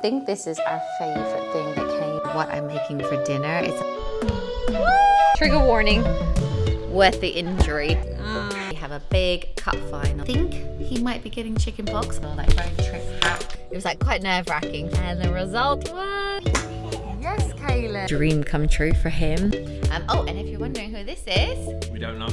think this is our favorite thing that came. What I'm making for dinner is trigger warning with the injury. We have a big cup final. I think he might be getting chicken pox or like road trip hat. It was like quite nerve-wracking, and the result was yes, Caleb. Dream come true for him. Oh, and if you're wondering who this is, we don't know.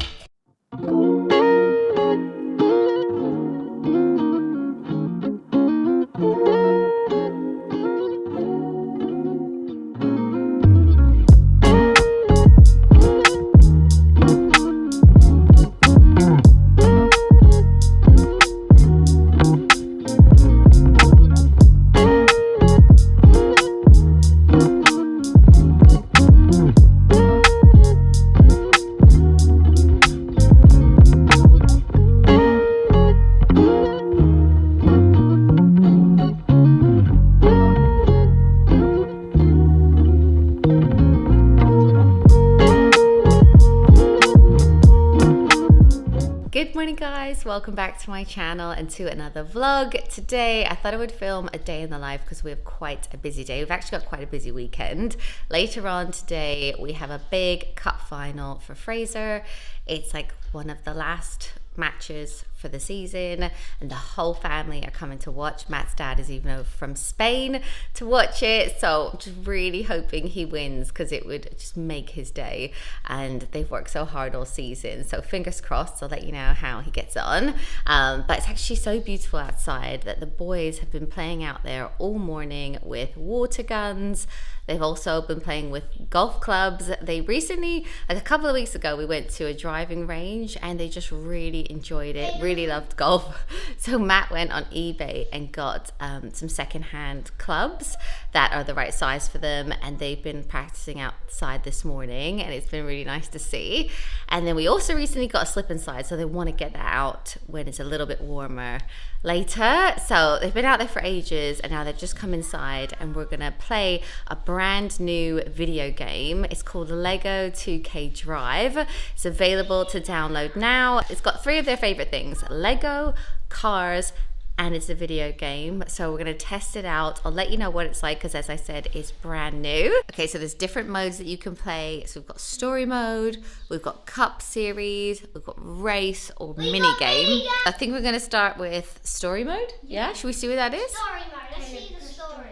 Good morning guys, welcome back to my channel and to another vlog. Today I thought I would film a day in the life because we have quite a busy day. We've actually got quite a busy weekend. Later on today we have a big cup final for Fraser. It's like one of the last matches for the season and the whole family are coming to watch. Matt's dad is even over from Spain to watch it, so just really hoping he wins because it would just make his day, and they've worked so hard all season, so fingers crossed. I'll let you know how he gets on. But it's actually so beautiful outside that the boys have been playing out there all morning with water guns. They've also been playing with golf clubs. They recently, like a couple of weeks ago, we went to a driving range and they just really enjoyed it, really loved golf. So Matt went on eBay and got some secondhand clubs that are the right size for them, and they've been practicing outside this morning and it's been really nice to see. And then we also recently got a slip and slide, so they want to get that out when it's a little bit warmer later. So they've been out there for ages and now they've just come inside and we're gonna play a brand new video game. It's called Lego 2K Drive. It's available to download now. It's got three of their favorite things: Lego, cars, and it's a video game. So we're gonna test it out. I'll let you know what it's like because, as I said, it's brand new. Okay, so there's different modes that you can play. So we've got story mode, we've got cup series, we've got race or mini game. I think we're gonna start with story mode. Yeah, should we see what that is? Story mode, let's see the story.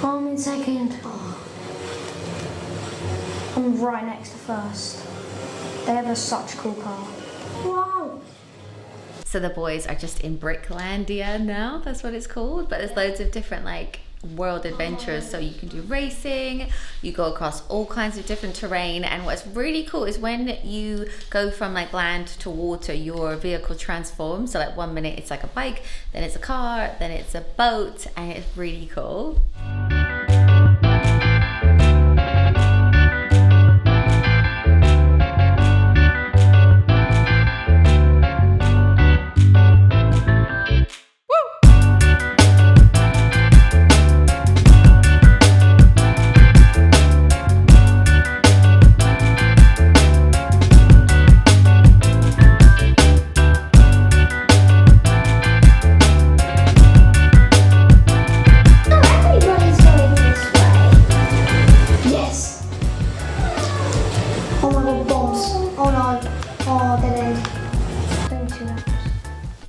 I'm in second. I'm right next to first. They have such a cool car. Wow. So the boys are just in Bricklandia now, that's what it's called. But there's loads of different like world adventures, so you can do racing, you go across all kinds of different terrain. And what's really cool is when you go from like land to water, your vehicle transforms. So like 1 minute it's like a bike, then it's a car, then it's a boat, and it's really cool.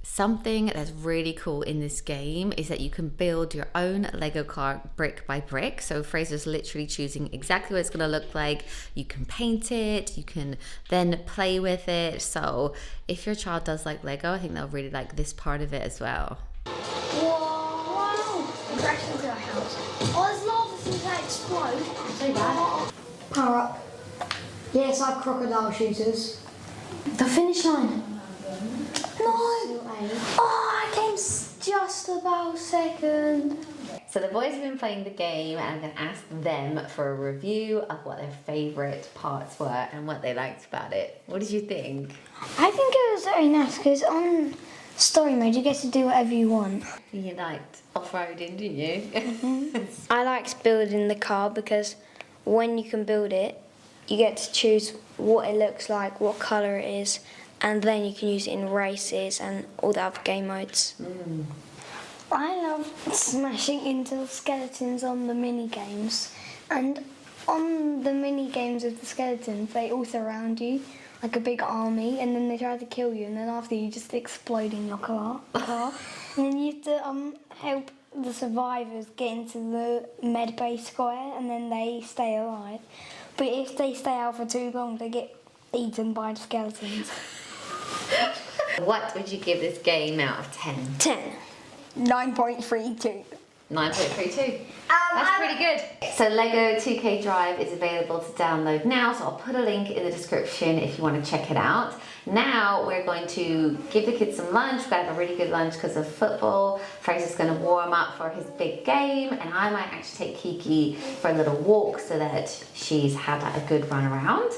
Something that's really cool in this game is that you can build your own Lego car brick by brick. So Fraser's literally choosing exactly what it's going to look like. You can paint it, you can then play with it. So if your child does like Lego, I think they'll really like this part of it as well. Wow! Crash into a house. Oh, there's lava things that explode. So bad. Power up. Yes, I have crocodile shooters. The finish line. No! Oh, I came just about second. So the boys have been playing the game and I'm going to ask them for a review of what their favourite parts were and what they liked about it. What did you think? I think it was very nice because on story mode you get to do whatever you want. You liked off-roading, didn't you? Mm-hmm. I liked building the car because when you can build it, you get to choose what it looks like, what colour it is, and then you can use it in races and all the other game modes. I love smashing into skeletons on the mini games, and on the mini games of the skeletons, they all surround you like a big army, and then they try to kill you, and then after you just explode in your car, and then you have to help the survivors get into the med bay square, and then they stay alive. But if they stay out for too long, they get eaten by the skeletons. What would you give this game out of 10? 10. 9.32. 9.32. That's pretty good. So Lego 2K Drive is available to download now, so I'll put a link in the description if you want to check it out. Now we're going to give the kids some lunch. We're going to have a really good lunch because of football. Fraser's going to warm up for his big game, and I might actually take Kiki for a little walk so that she's had a good run around.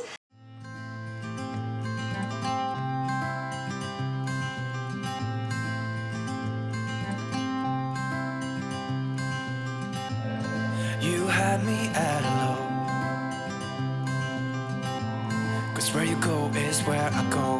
You had me at a low, 'cause where you go is where I go.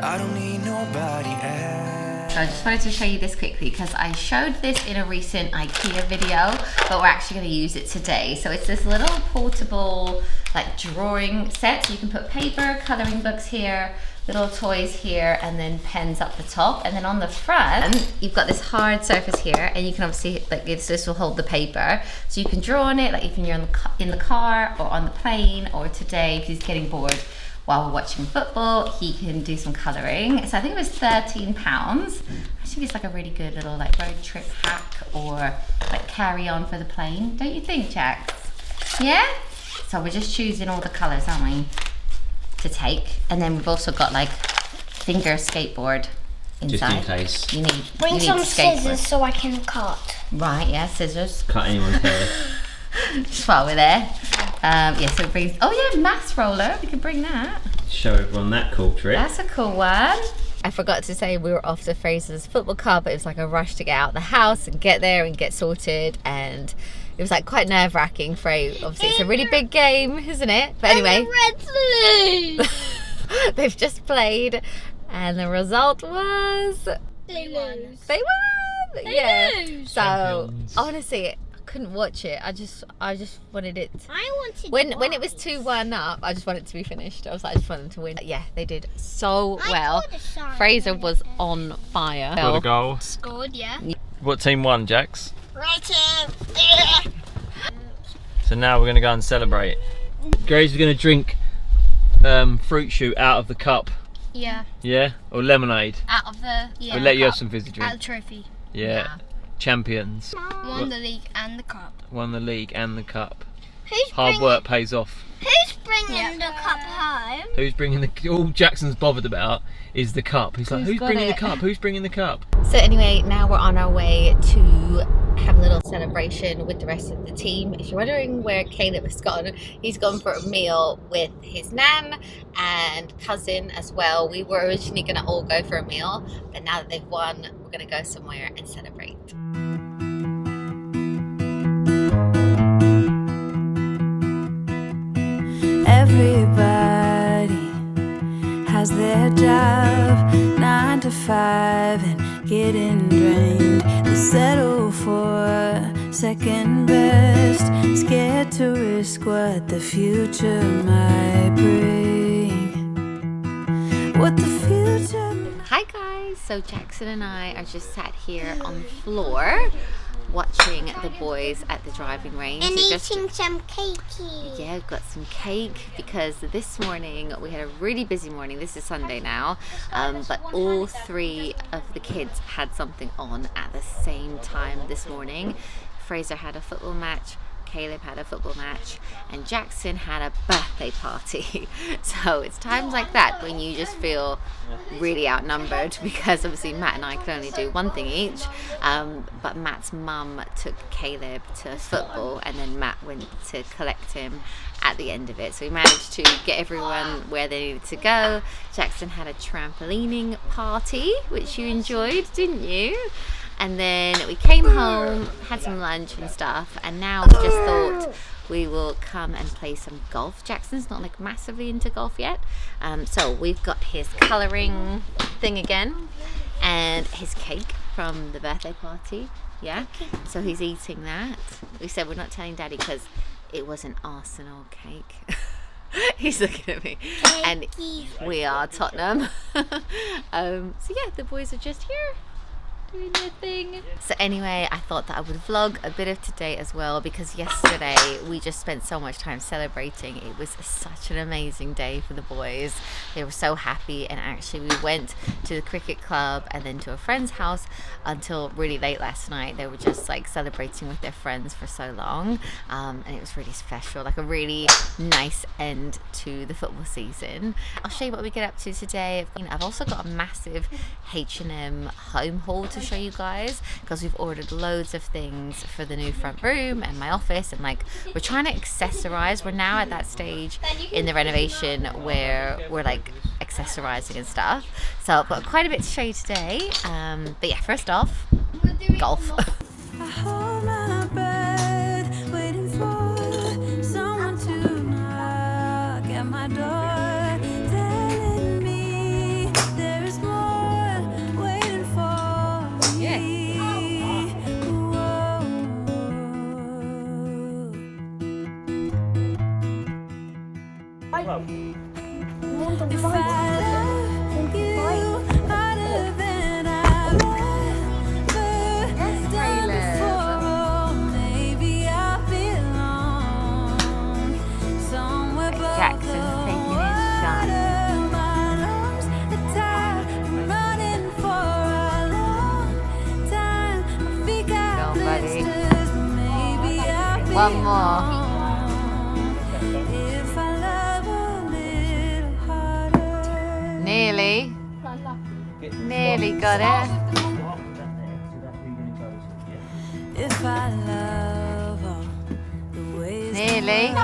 I don't need nobody else. So I just wanted to show you this quickly because I showed this in a recent IKEA video, but we're actually going to use it today. So it's this little portable like drawing set. So you can put paper, coloring books here, little toys here, and then pens up the top. And then on the front, you've got this hard surface here, and you can obviously, like this will hold the paper. So you can draw on it, like even you're in the car or on the plane, or today, if he's getting bored while we're watching football, he can do some coloring. So I think it was £13. I think it's like a really good little like road trip hack or like carry on for the plane. Don't you think, Jax? Yeah? So we're just choosing all the colors, aren't we, to take. And then we've also got like finger skateboard inside. Just in case. You need Bring you need some the skateboard. scissors so I can cut. Right, yeah, scissors. Cut anyone's hair. Just while we're there. Yeah, so it brings, oh yeah, mass roller, we could bring that. Show everyone that cool trick. That's a cool one. I forgot to say we were off to Fraser's football club, but it was like a rush to get out of the house and get there and get sorted, and it was like quite nerve-wracking for obviously it's a really big game, isn't it? But anyway, they've just played and the result was They lose. they won. They lose. So Champions. honestly, I couldn't watch it. I just wanted it. I wanted When it was 2-1 up, I just wanted it to be finished. I was like, I just wanted them to win. Yeah, they did so well. Fraser was on fire. Got a goal. Scored, yeah. What team won, Jax? Right here. So now we're going to go and celebrate. Grace is going to drink fruit shoot out of the cup. Yeah. Yeah? Or lemonade. Out of the Yeah. We'll let you have some fizzy At drink. the trophy. Yeah. Nah. Champions. Won the league and the cup. Won the league and the cup. Who's Hard work pays off. Who's bringing the cup home? Who's bringing the... All Jackson's bothered about is the cup. He's like, who's got bringing it? the cup? Who's bringing the cup? So anyway, now we're on our way to have a little celebration with the rest of the team. If you're wondering where Caleb has gone, he's gone for a meal with his nan and cousin as well. We were originally going to all go for a meal, but now that they've won, we're going to go somewhere and celebrate. Everybody has their job, 9 to 5, and getting drained. They settle for second best, scared to risk what the future might bring. What the future. Hi guys, so Jackson and I are just sat here on the floor watching the boys at the driving range. And So eating some cakey. Yeah, got some cake because this morning we had a really busy morning. This is Sunday now, but all 3 of the kids had something on at the same time this morning. Fraser had a football match, Caleb had a football match, and Jackson had a birthday party. So it's times like that when you just feel really outnumbered, because obviously Matt and I could only do one thing each, but Matt's mum took Caleb to football and then Matt went to collect him at the end of it. So we managed to get everyone where they needed to go. Jackson had a trampolining party, which you enjoyed, didn't you? And then we came home, had some lunch and stuff, and now we just thought we will come and play some golf. Jackson's not like massively into golf yet, so we've got his colouring thing again and his cake from the birthday party. Yeah, so he's eating that. We said we're not telling Daddy because it was an Arsenal cake. He's looking at me. And we are Tottenham. So yeah, the boys are just here doing their thing. So anyway, I thought that I would vlog a bit of today as well, because yesterday we just spent so much time celebrating. It was such an amazing day for the boys. They were so happy, and actually we went to the cricket club and then to a friend's house until really late last night. They were just like celebrating with their friends for so long, and it was really special, like a really nice end to the football season. I'll show you what we get up to today. I've also got a massive H&M home haul to show you guys, because we've ordered loads of things for the new front room and my office, and like we're trying to accessorize. We're now at that stage in the renovation where we're like accessorizing and stuff, so I've got quite a bit to show you today. But yeah, first off, golf. I hold my breath, waiting for someone to knock at my door, telling me there is more waiting for me. Whoa. If I love you harder than I've ever done before, maybe I belong somewhere but Jackson's taking his shot. my lungs are tired, I'm running for a long time. My feet got Go, buddy. blisters, but maybe I belong. One more. If I love a little harder. Nearly. Nearly got it. If I love all the ways Nearly.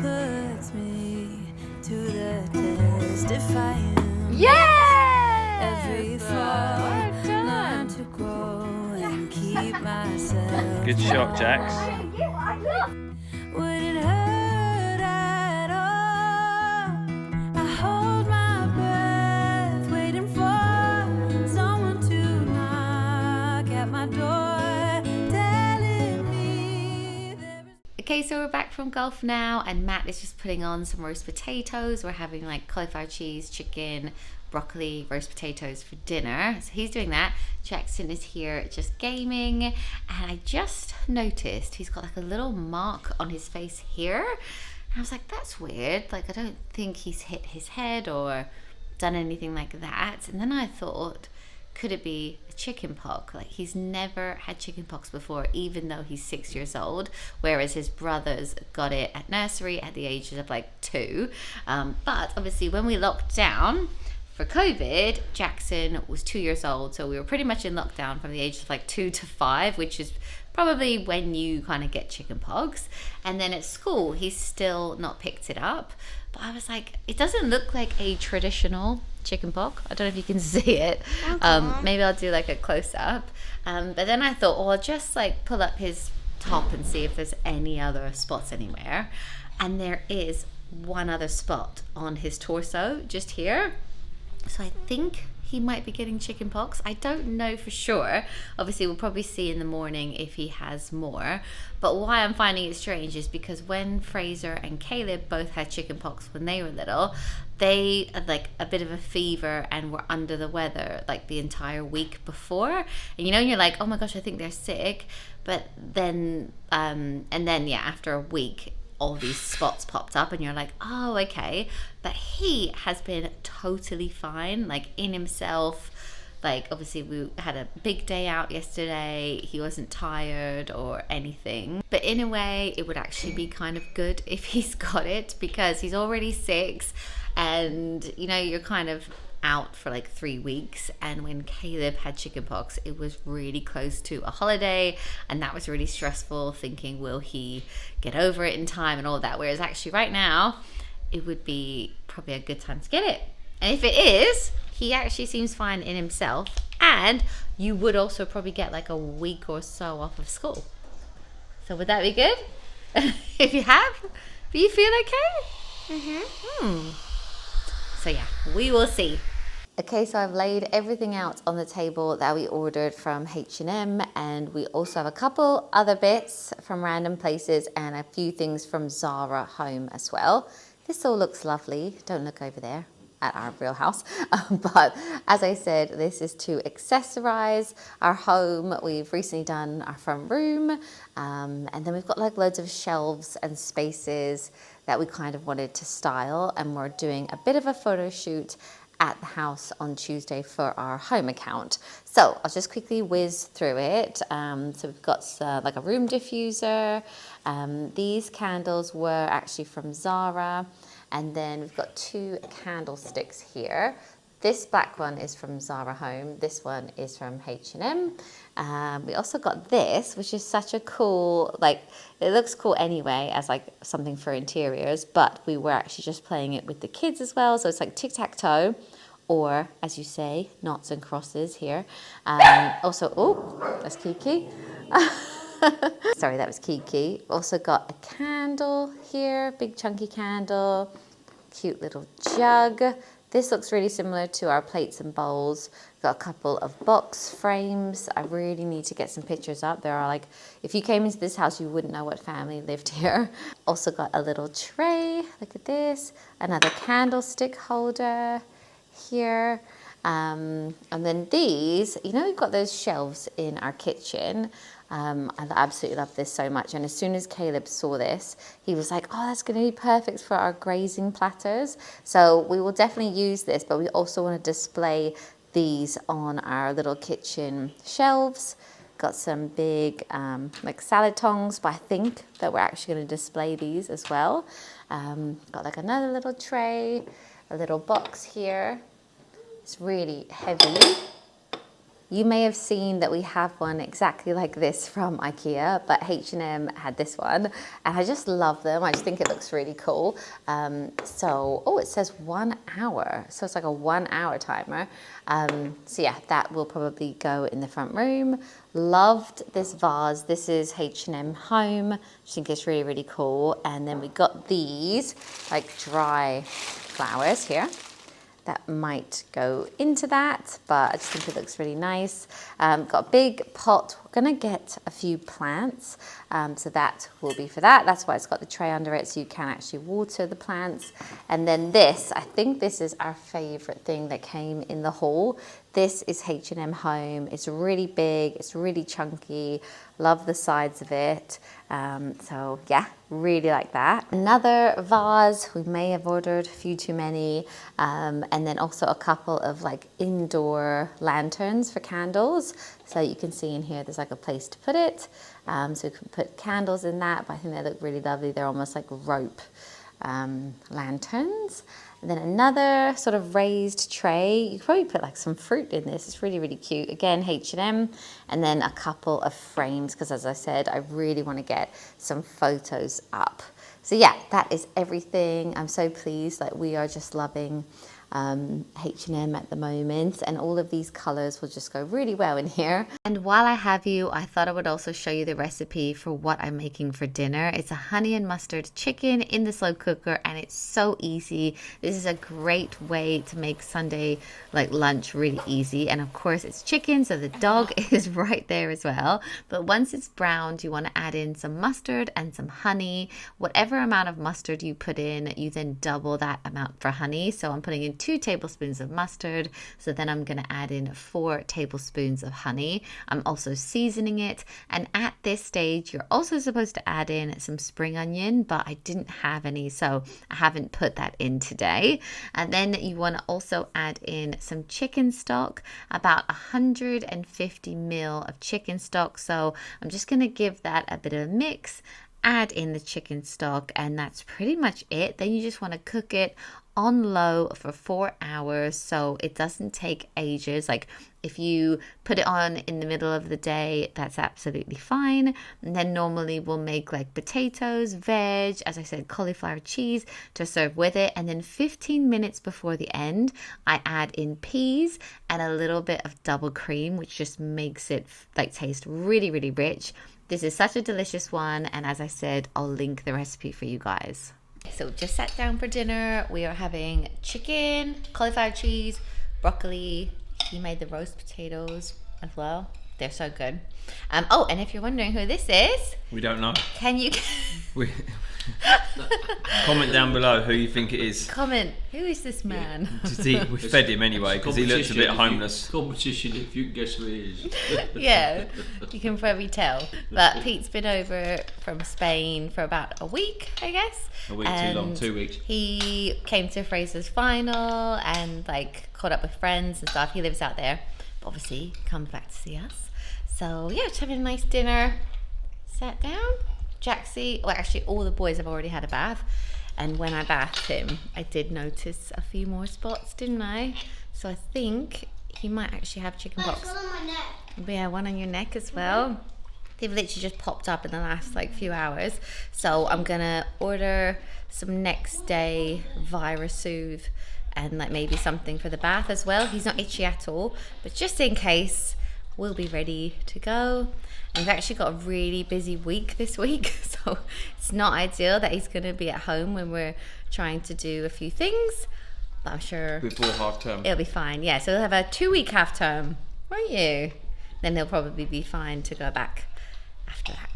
puts me to the test, if I am Yes! every fall, learn to grow and keep myself. Good shot, Jax. Would it hurt at all? I hold my breath, waiting for someone to knock at my door, telling me there is. Okay, so we're back from golf now, and Matt is just putting on some roast potatoes. We're having like cauliflower cheese, chicken, broccoli, roast potatoes for dinner. So he's doing that. Jackson is here just gaming, and I just noticed he's got like a little mark on his face here. And I was like, that's weird. Like, I don't think he's hit his head or done anything like that. And then I thought, could it be a chicken pox? Like, he's never had chicken pox before, even though he's 6 years old, whereas his brothers got it at nursery at the ages of like 2. But obviously when we locked down for COVID, Jackson was 2 years old, so we were pretty much in lockdown from the ages of like 2 to 5, which is probably when you kind of get chicken pox. And then at school, he's still not picked it up. But I was like, it doesn't look like a traditional chicken pox. I don't know if you can see it. Maybe I'll do like a close up. But then I thought, oh, I'll just like pull up his top and see if there's any other spots anywhere. And there is one other spot on his torso, just here. So I think he might be getting chicken pox. I don't know for sure. Obviously, we'll probably see in the morning if he has more. But why I'm finding it strange is because when Fraser and Caleb both had chicken pox when they were little, they had like a bit of a fever and were under the weather like the entire week before. And you know, you're like, oh my gosh, I think they're sick. But then, and then yeah, after a week, all these spots popped up and you're like, oh, okay. But he has been totally fine, like in himself. Like, obviously we had a big day out yesterday. He wasn't tired or anything. But in a way, it would actually be kind of good if he's got it, because he's already 6 and, you know, you're kind of out for like 3 weeks. And when Caleb had chickenpox, it was really close to a holiday, and that was really stressful, thinking, will he get over it in time and all that, whereas actually right now it would be probably a good time to get it. And if it is, he actually seems fine in himself, and you would also probably get like a week or so off of school. So would that be good? If you have? Do you feel okay? So yeah, we will see. Okay, so I've laid everything out on the table that we ordered from H&M, and we also have a couple other bits from random places and a few things from Zara home as well. This all looks lovely. Don't look over there at our real house. But as I said, this is to accessorize our home. We've recently done our front room, and then we've got like loads of shelves and spaces that we kind of wanted to style, and we're doing a bit of a photo shoot at the house on Tuesday for our home account. So I'll just quickly whiz through it. So we've got like a room diffuser. These candles were actually from Zara. And then we've got 2 candlesticks here. This black one is from Zara Home. This one is from H&M. We also got this, which is such a cool, like, it looks cool anyway as like something for interiors, but we were actually just playing it with the kids as well. So it's like tic-tac-toe, or as you say, noughts and crosses here. Also, oh, that's Kiki. Sorry, that was Kiki. Also got a candle here, big chunky candle, cute little jug. This looks really similar to our plates and bowls. Got a couple of box frames. I really need to get some pictures up. There are like, if you came into this house, you wouldn't know what family lived here. Also got a little tray. Look at this. Another candlestick holder here. And then these, you know, we've got those shelves in our kitchen. I absolutely love this so much. And as soon as Caleb saw this, he was like, oh, that's going to be perfect for our grazing platters. So we will definitely use this, but we also want to display these on our little kitchen shelves. Got some big like salad tongs, but I think that we're actually going to display these as well. Got like another little tray, a little box here. It's really heavy. You may have seen that we have one exactly like this from IKEA, but H&M had this one, and I just love them. I just think it looks really cool. Oh, it says 1 hour, so it's like a 1 hour timer. So yeah, that will probably go in the front room. Loved this vase. This is H&M Home. I think it's really, really cool. And then we got these like dry flowers here. That might go into that, but I just think it looks really nice. Got a big pot. We're gonna get a few plants, so that will be for that. That's why it's got the tray under it, so you can actually water the plants. And then this, I think this is our favorite thing that came in the haul. This is H&M Home. It's really big, it's really chunky. Love the sides of it. So yeah, really like that. Another vase, we may have ordered a few too many. And then also a couple of like indoor lanterns for candles. So you can see in here, there's like a place to put it. So we can put candles in that, but I think they look really lovely. They're almost like rope lanterns. And then another sort of raised tray. You could probably put like some fruit in this. It's really, really cute. Again, H&M. And then a couple of frames, because as I said, I really want to get some photos up. So yeah, that is everything. I'm so pleased. Like, we are just loving H&M at the moment, and all of these colors will just go really well in here. And while I have you, I thought I would also show you the recipe for what I'm making for dinner. It's a honey and mustard chicken in the slow cooker, and it's so easy. This is a great way to make Sunday like lunch really easy. And of course it's chicken, so the dog is right there as well. But once it's browned, you want to add in some mustard and some honey. Whatever amount of mustard you put in, you then double that amount for honey. So I'm putting in 2 tablespoons of mustard. So then I'm going to add in 4 tablespoons of honey. I'm also seasoning it. And at this stage, you're also supposed to add in some spring onion, but I didn't have any, so I haven't put that in today. And then you want to also add in some chicken stock, about 150 ml of chicken stock. So I'm just going to give that a bit of a mix. add in the chicken stock, and that's pretty much it. Then you just want to cook it on low for 4 hours so it doesn't take ages. Like if you put it on in the middle of the day, that's absolutely fine. And then normally we'll make like potatoes, veg, as I said, cauliflower, cheese to serve with it. And then 15 minutes before the end, I add in peas and a little bit of double cream, which just makes it like taste really, really rich. This is such a delicious one, and as I said, I'll link the recipe for you guys. So just sat down for dinner. We are having chicken, cauliflower cheese, broccoli. He made the roast potatoes as well. They're so good. Oh, and if you're wondering who this is, We don't know. can you Comment down below who you think it is. comment, who is this man? We fed him anyway because he looks a bit homeless. Competition if you can guess who it is. Yeah, you can probably tell. But Pete's been over from Spain for about a week, I guess. A week too long, And 2 weeks. He came to Fraser's final and like caught up with friends and stuff. He lives out there, but obviously comes back to see us. So yeah, just having a nice dinner. Sat down. Jaxie, well actually all the boys have already had a bath, and when I bathed him I did notice a few more spots, didn't I? So I think he might actually have chicken pox. on my neck. Yeah, one on your neck as well. They've literally just popped up in the last like few hours. So I'm gonna order some next day Vira Soothe and like maybe something for the bath as well. He's not itchy at all, but just in case, we'll be ready to go. And we've actually got a really busy week this week, so it's not ideal that he's gonna be at home when we're trying to do a few things, but I'm sure Before half term. it'll be fine. Yeah, so he'll have a 2-week half term, won't you? Then he'll probably be fine to go back after that.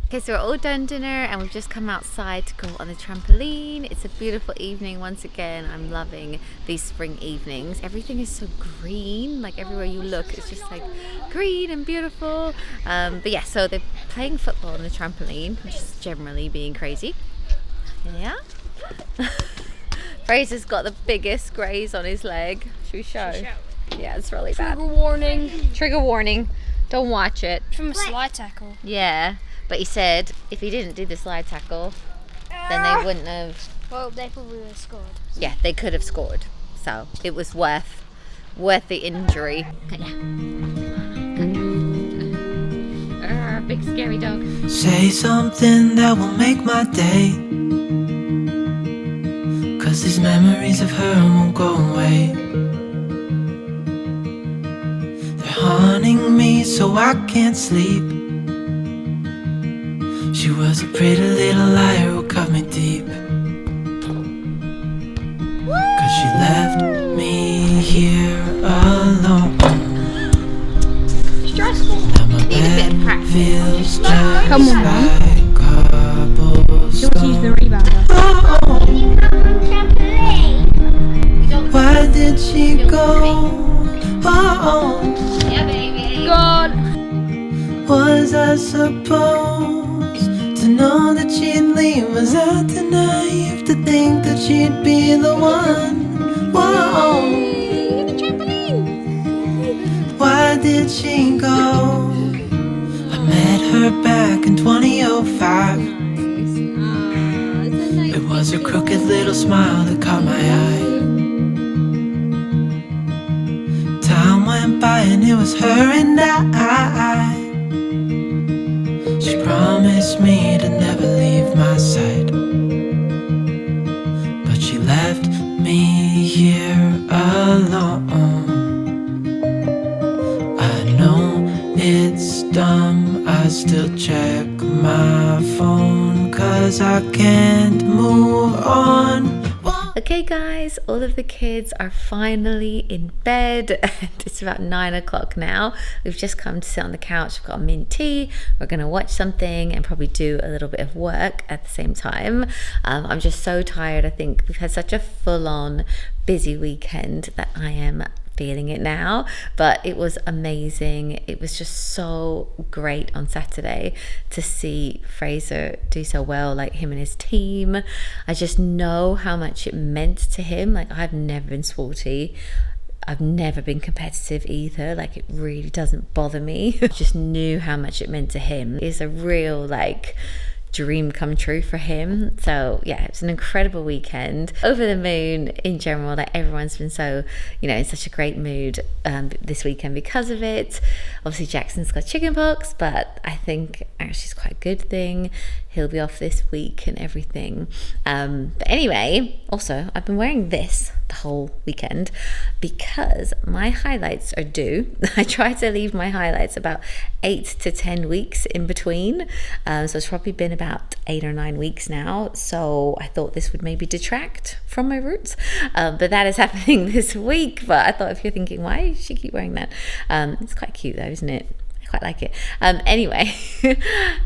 Okay, so we're all done dinner and we've just come outside to go on the trampoline. It's a beautiful evening once again. I'm loving these spring evenings. Everything is so green, like everywhere you look, it's just like green and beautiful. But yeah, so they're playing football on the trampoline, just generally being crazy. Yeah. Fraser's got the biggest graze on his leg. Should we show? Yeah, it's really bad. Warning. Trigger warning. Don't watch it. From a slide tackle. Yeah, but he said if he didn't do the slide tackle, then they wouldn't have. Well, they probably would have scored. Yeah, they could have scored. So it was worth the injury. Big scary dog. Say something that will make my day, 'cause these memories of her won't go away. They're haunting me so I can't sleep. She was a pretty little liar who cut me deep, 'cause she left me here alone. Stressful. Now my bed feels just Come on, like cobblestone. rebounder. Why did she go? Yeah, baby. God. Was I supposed to know that she'd leave? Was I too naive to think that she'd be the one? Whoa. Why did she go? I met her back in 2005. It was her crooked little smile that caught my eye. Time went by and it was her and I. She promised me to never leave my side, but she left me here alone. I know it's dumb, I still check my phone 'cause I can't move on. Okay guys, all of the kids are finally in bed and it's about 9 o'clock now. We've just come to sit on the couch, we've got a mint tea, we're gonna watch something and probably do a little bit of work at the same time. I'm just so tired. I think we've had such a full-on busy weekend that I am feeling it now, but it was amazing. It was just so great on Saturday to see Fraser do so well, like him and his team. I just know how much it meant to him. Like, I've never been sporty, I've never been competitive either, like it really doesn't bother me. I just knew how much it meant to him. It's a real like dream come true for him. So yeah, it was an incredible weekend. Over the moon in general, like everyone's been so, you know, in such a great mood this weekend because of it. Obviously Jackson's got chickenpox, but I think actually it's quite a good thing. He'll be off this week and everything. But anyway, also I've been wearing this the whole weekend because my highlights are due. I try to leave my highlights about 8 to 10 weeks in between. So it's probably been about 8 or 9 weeks now. So I thought this would maybe detract from my roots. But that is happening this week. But I thought if you're thinking, why does she keep wearing that? It's quite cute though, isn't it? Quite like it. Anyway,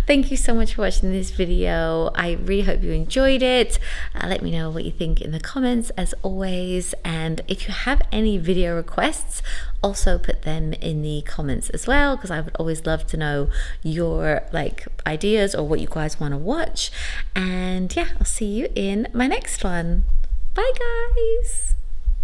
thank you so much for watching this video. I really hope you enjoyed it. Let me know what you think in the comments as always, and if you have any video requests, also put them in the comments as well, because I would always love to know your like ideas or what you guys want to watch. And yeah, I'll see you in my next one. Bye guys.